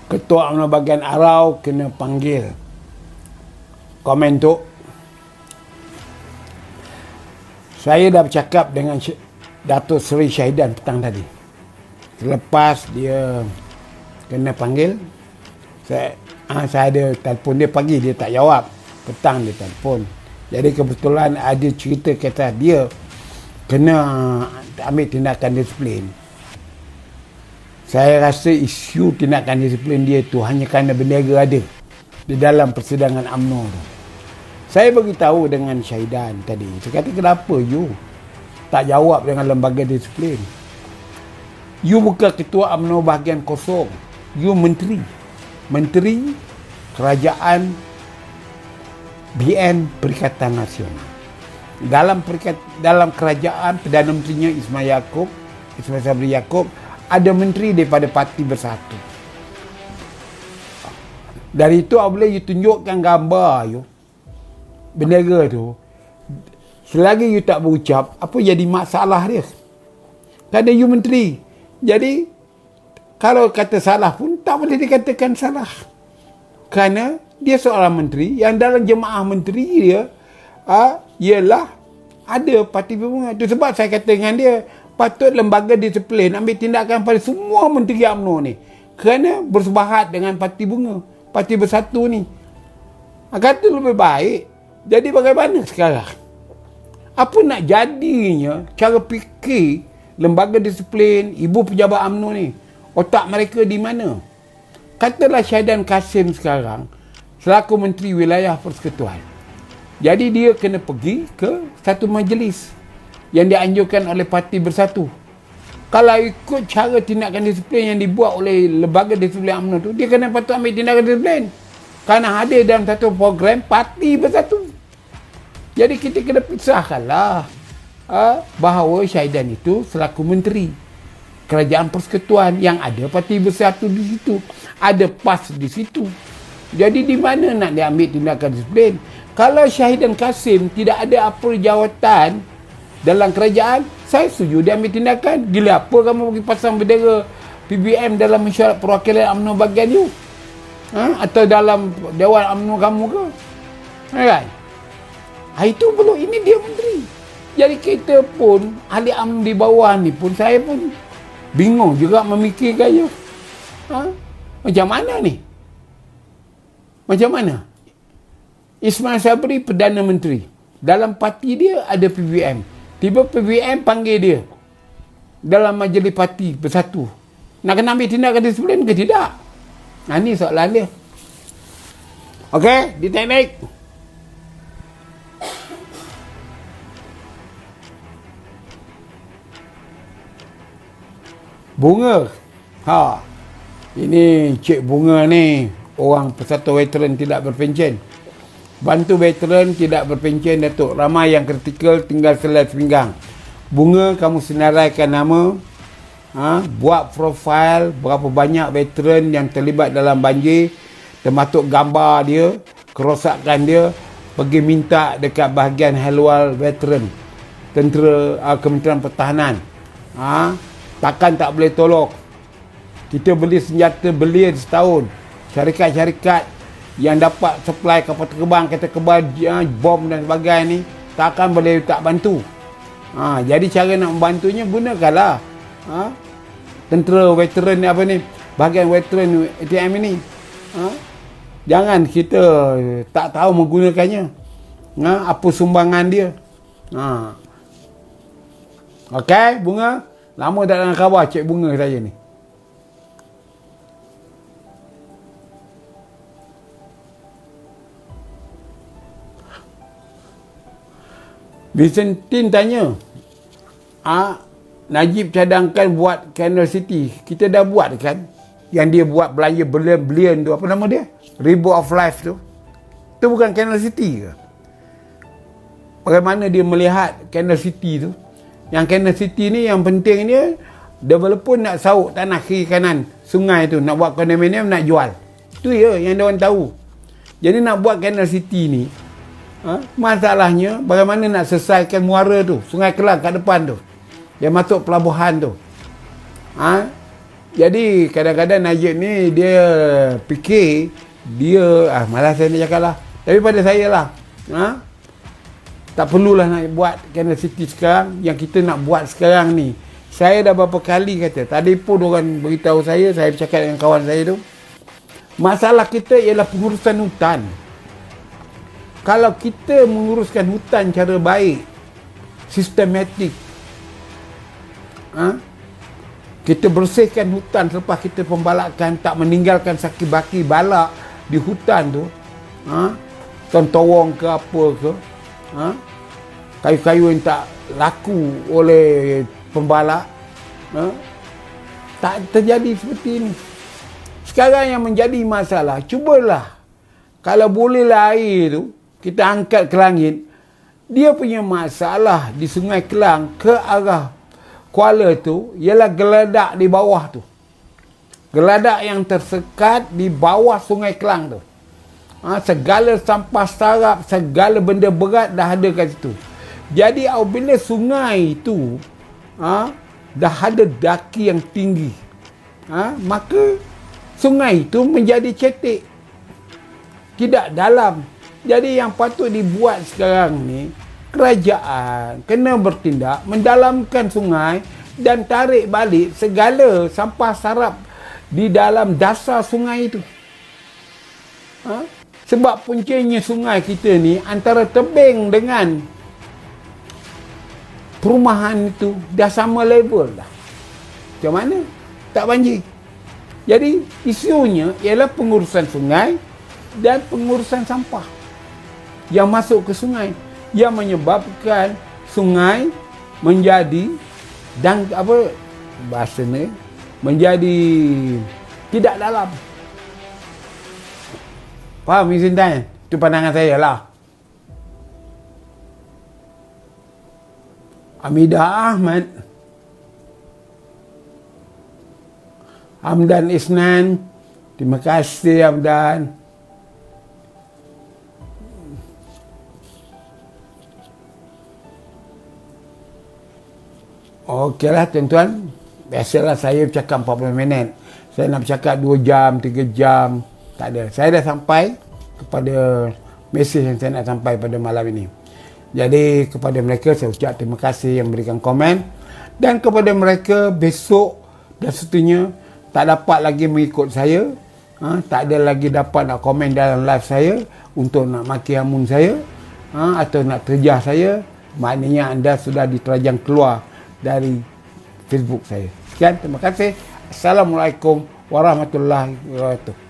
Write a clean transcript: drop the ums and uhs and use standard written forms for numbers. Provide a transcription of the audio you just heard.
Ketua UMNO bahagian Arau kena panggil. Komen tu. Saya dah bercakap dengan Datuk Seri Syahidan petang tadi. Selepas dia kena panggil, saya ada telefon dia pagi, dia tak jawab. Petang dia telefon. Jadi kebetulan ada cerita kata dia kena ambil tindakan disiplin. Saya rasa isu tindakan disiplin dia tu hanya kerana bendera ada di dalam persidangan UMNO tu. Saya beritahu dengan Syahidan tadi. Saya kata, kenapa you tak jawab dengan lembaga disiplin? You bukan ketua UMNO bahagian kosong. You menteri. Menteri Kerajaan BN Perikatan Nasional. Dalam kerajaan, Perdana Menterinya Ismail Sabri Yaakob, ada menteri daripada Parti Bersatu. Dari itu apabila you tunjukkan gambar you, bendera tu, selagi you tak berucap, apa jadi masalah dia? Kerana you menteri. Jadi kalau kata salah pun tak boleh dikatakan salah. Kerana dia seorang menteri yang dalam jemaah menteri dia ialah ada parti berbunga. Itu sebab saya kata dengan dia, patut lembaga disiplin ambil tindakan pada semua menteri UMNO ni. Kerana bersebahat dengan parti bunga, Parti Bersatu ni. Kata lebih baik. Jadi bagaimana sekarang? Apa nak jadinya cara fikir lembaga disiplin, ibu pejabat UMNO ni? Otak mereka di mana? Katalah Syahidan Kassim sekarang selaku Menteri Wilayah Persekutuan. Jadi dia kena pergi ke satu majlis yang dianjurkan oleh Parti Bersatu. Kalau ikut cara tindakan disiplin yang dibuat oleh lembaga disiplin UMNO tu, dia kena patut ambil tindakan disiplin. Kerana hadir dalam satu program Parti Bersatu. Jadi kita kena pisahkanlah bahawa Syahidan itu selaku Menteri Kerajaan Persekutuan yang ada Parti Bersatu di situ. Ada PAS di situ. Jadi di mana nak diambil tindakan disiplin? Kalau Syahidan Kassim tidak ada apa jawatan dalam kerajaan, saya setuju dia ambil tindakan. Gila apa kamu pergi pasang bendera PBM dalam mesyuarat perwakilan UMNO bahagian you? Atau dalam Dewan UMNO kamu ke? Kan? Itu perlu. Ini dia menteri. Jadi kita pun, ahli UMNO di bawah ni pun, saya pun bingung juga memikirkan you. Macam mana ni? Macam mana? Ismail Sabri Perdana Menteri. Dalam parti dia ada PBM. Tiba PBM panggil dia dalam majlis Parti Bersatu. Nak kena ambil tindakan disiplin ke tidak? Ini soalan dia. Okey, di teknik. Bunga. Ini Cik Bunga ni orang Persatuan Veteran Tidak Berpencen. Bantu veteran tidak berpencen, Datuk. Ramai yang kritikal, tinggal selai sepinggang. Bunga, kamu senaraikan nama, buat profil berapa banyak veteran yang terlibat dalam banjir, termasuk gambar dia, kerosakan dia, pergi minta dekat bahagian haluan veteran Tentera Kementerian Pertahanan. Takkan tak boleh tolong. Kita beli senjata belia setahun. Syarikat-syarikat yang dapat supply kapal terbang, kereta kebal, bom dan sebagainya ni, takkan boleh tak bantu. Jadi cara nak membantunya, gunakanlah tentera veteran ni, apa ni, bahagian veteran ATM ini. Jangan kita tak tahu menggunakannya. Apa sumbangan dia. Okey, Bunga. Lama tak ada khabar Cik Bunga saya ni. Vicentin tanya, Najib cadangkan buat Canal City. Kita dah buat kan? Yang dia buat belanja belian tu, apa nama dia? River of Life tu. Tu bukan Canal City ke? Bagaimana dia melihat Canal City tu? Yang Canal City ni yang penting dia, developer nak sauk tanah kiri kanan sungai tu, nak buat kondominium, nak jual. Itu ya yang diorang tahu. Jadi nak buat Canal City ni, masalahnya bagaimana nak selesaikan muara tu, Sungai Kelang kat depan tu, yang masuk pelabuhan tu. Jadi kadang-kadang Najib ni dia fikir dia malas saya nak cakap lah. Tapi pada saya lah, tak perlulah nak buat Canal City sekarang. Yang kita nak buat sekarang ni, saya dah berapa kali kata, tadi pun orang beritahu saya bercakap dengan kawan saya tu, masalah kita ialah pengurusan hutan. Kalau kita menguruskan hutan cara baik, sistematik, kita bersihkan hutan selepas kita pembalakan, tak meninggalkan sakit baki balak di hutan tu, tontowong ke apa ke, kayu-kayu yang tak laku oleh pembalak, tak terjadi seperti ini. Sekarang yang menjadi masalah, cubalah kalau bolehlah air tu kita angkat ke langit. Dia punya masalah di Sungai Kelang ke arah Kuala tu ialah geladak di bawah tu. Geladak yang tersekat di bawah Sungai Kelang tu. Segala sampah sarap, segala benda berat dah ada kat situ. Jadi apabila sungai tu dah ada daki yang tinggi, maka sungai tu menjadi cetek, tidak dalam. Jadi yang patut dibuat sekarang ni, kerajaan kena bertindak mendalamkan sungai dan tarik balik segala sampah sarap di dalam dasar sungai itu. Sebab puncanya sungai kita ni antara tebing dengan perumahan itu dah sama level dah. Macam mana? Tak banjir. Jadi isunya ialah pengurusan sungai dan pengurusan sampah yang masuk ke sungai, yang menyebabkan sungai menjadi bahasanya menjadi tidak dalam. Faham Sintan? Itu pandangan saya lah. Amidah Ahmad, Hamdan Isnan, terima kasih Hamdan. Okeylah tuan-tuan, biasalah saya bercakap 40 minit. Saya nak bercakap 2 jam, 3 jam, tak ada. Saya dah sampai kepada mesej yang saya nak sampai pada malam ini. Jadi kepada mereka saya ucap terima kasih yang berikan komen, dan kepada mereka besok dan seterusnya tak dapat lagi mengikut saya, tak ada lagi dapat nak komen dalam live saya untuk nak maki hamun saya, atau nak terjah saya, maknanya anda sudah diterajang keluar dari Facebook saya. Sekian, terima kasih. Assalamualaikum warahmatullahi wabarakatuh.